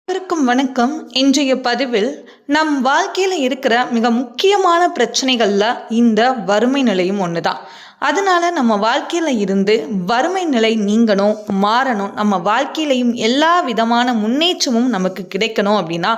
அனைவருக்கும் வணக்கம். இன்றைய பதிவில் நம் வாழ்க்கையில் இருக்கிற மிக முக்கியமான பிரச்சனைகள்ல இந்த வறுமை நிலையும் ஒண்ணுதான். அதனால நம்ம வாழ்க்கையில இருந்து வறுமை நிலை நீங்கணும், மாறணும், நம்ம வாழ்க்கையிலையும் எல்லா விதமான முன்னேற்றமும் நமக்கு கிடைக்கணும் அப்படின்னா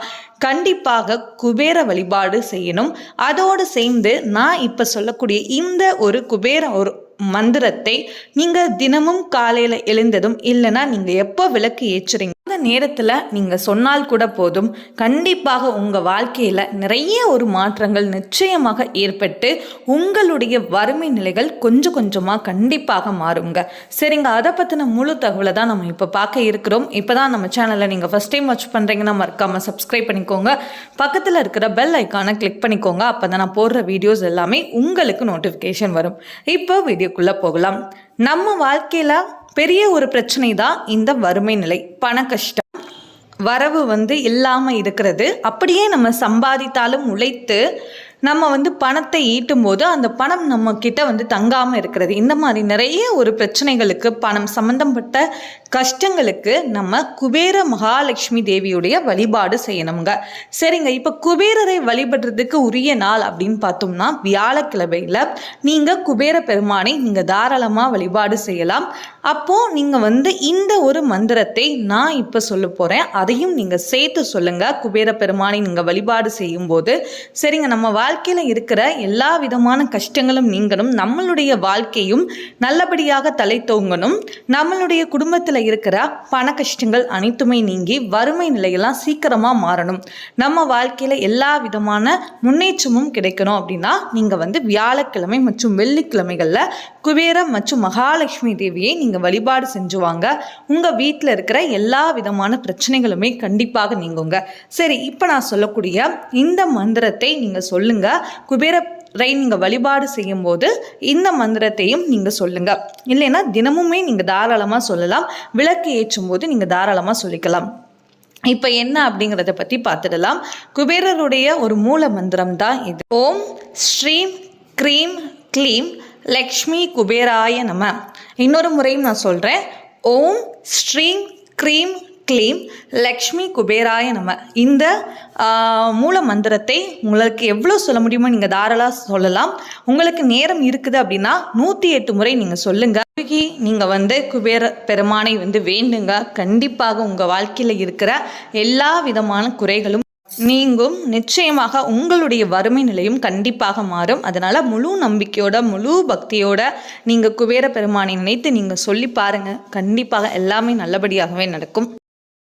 கண்டிப்பாக குபேர வழிபாடு செய்யணும். அதோடு சேர்ந்து நான் இப்ப சொல்லக்கூடிய இந்த ஒரு குபேர ஒரு மந்திரத்தை நீங்க தினமும் காலையில எழுந்ததும் இல்லைன்னா நீங்க எப்போ விளக்கு ஏற்றுறீங்க அந்த நேரத்துல நீங்க சொன்னால் கூட போதும், கண்டிப்பாக உங்க வாழ்க்கையில நிறைய ஒரு மாற்றங்கள் நிச்சயமாக ஏற்பட்டு உங்களுடைய வறுமை நிலைகள் கொஞ்சம் கொஞ்சமா கண்டிப்பாக மாறுங்க. சரிங்க, அதை பத்தின முழு தகவலை தான் நம்ம இப்ப பார்க்க இருக்கிறோம். இப்பதான் நம்ம சேனலை நீங்க ஃபர்ஸ்ட் டைம் வாட்ச் பண்றீங்கன்னா மறக்காம சப்ஸ்கிரைப் பண்ணிக்கோங்க. பக்கத்துல இருக்கிற பெல் ஐக்கானை கிளிக் பண்ணிக்கோங்க. அப்பதான் நான் போடுற வீடியோஸ் எல்லாமே உங்களுக்கு நோட்டிபிகேஷன் வரும். இப்போ வீடியோக்குள்ள போகலாம். நம்ம வாழ்க்கையில பெரிய ஒரு பிரச்சனை தான் இந்த வறுமை நிலை, பண கஷ்டம். வரவு இல்லாமல் இருக்கிறது. அப்படியே நம்ம சம்பாதித்தாலும் உழைத்து நம்ம பணத்தை ஈட்டும் போது அந்த பணம் நம்ம கிட்ட தங்காமல் இருக்கிறது. இந்த மாதிரி நிறைய ஒரு பிரச்சனைகளுக்கு, பணம் சம்பந்தப்பட்ட கஷ்டங்களுக்கு நம்ம குபேர மகாலட்சுமி தேவியுடைய வழிபாடு செய்யணுங்க. சரிங்க, இப்போ குபேரரை வழிபடுறதுக்கு உரிய நாள் அப்படின்னு பார்த்தோம்னா வியாழக்கிழமையில் நீங்கள் குபேர பெருமானை நீங்கள் தாராளமாக வழிபாடு செய்யலாம். அப்போது நீங்கள் இந்த ஒரு மந்திரத்தை நான் இப்போ சொல்ல போகிறேன், அதையும் நீங்கள் சேர்த்து சொல்லுங்கள். குபேர பெருமானை நீங்கள் வழிபாடு செய்யும்போது சரிங்க, நம்ம வாழ்க்கையில் இருக்கிற எல்லா விதமான கஷ்டங்களும் நீங்கணும், நம்மளுடைய வாழ்க்கையும் நல்லபடியாக தலை தோங்கணும், நம்மளுடைய குடும்பத்தில் இருக்கிற பண கஷ்டங்கள் அனைத்துமே நீங்கி வறுமை நிலையெல்லாம் சீக்கிரமா மாறணும், நம்ம வாழ்க்கையில எல்லா விதமான முன்னேற்றமும் கிடைக்கணும் அப்படின்னா நீங்க வியாழக்கிழமை மற்றும் வெள்ளிக்கிழமைகள்ல குபேர மற்றும் மகாலட்சுமி தேவியை நீங்க வழிபாடு செஞ்சுவாங்க. உங்க வீட்டில் இருக்கிற எல்லா விதமான பிரச்சனைகளுமே கண்டிப்பாக நீங்குங்க. சரி, இப்போ நான் சொல்லக்கூடிய இந்த மந்திரத்தை நீங்க சொல்லுங்க. குபேர நீங்கள் வழிபாடு செய்யும் போது இந்த மந்திரத்தையும் நீங்கள் சொல்லுங்க. இல்லைன்னா தினமுமே நீங்கள் தாராளமாக சொல்லலாம். விளக்கு ஏற்றும் போது நீங்கள் தாராளமாக சொல்லிக்கலாம். இப்போ என்ன அப்படிங்கிறத பற்றி பார்த்துடலாம். குபேரருடைய ஒரு மூல மந்திரம் தான் இது. ஓம் ஸ்ரீம் க்ரீம் க்ளீம் லக்ஷ்மி குபேராய நம. இன்னொரு முறையும் நான் சொல்கிறேன். ஓம் ஸ்ரீம் க்ரீம் க்ளீம் லக்ஷ்மி குபேராய நம. இந்த மூல மந்திரத்தை உங்களுக்கு எவ்வளோ சொல்ல முடியுமோ நீங்கள் தாராளமாக சொல்லலாம். உங்களுக்கு நேரம் இருக்குது அப்படின்னா 108 முறை நீங்கள் சொல்லுங்க. நீங்கள் குபேர பெருமானை வேண்டுங்க. கண்டிப்பாக உங்கள் வாழ்க்கையில் இருக்கிற எல்லா விதமான குறைகளும் நீங்கும். நிச்சயமாக உங்களுடைய வறுமை நிலையும் கண்டிப்பாக மாறும். அதனால முழு நம்பிக்கையோட முழு பக்தியோட நீங்கள் குபேர பெருமானை நினைத்து நீங்கள் சொல்லி பாருங்க. கண்டிப்பாக எல்லாமே நல்லபடியாகவே நடக்கும்.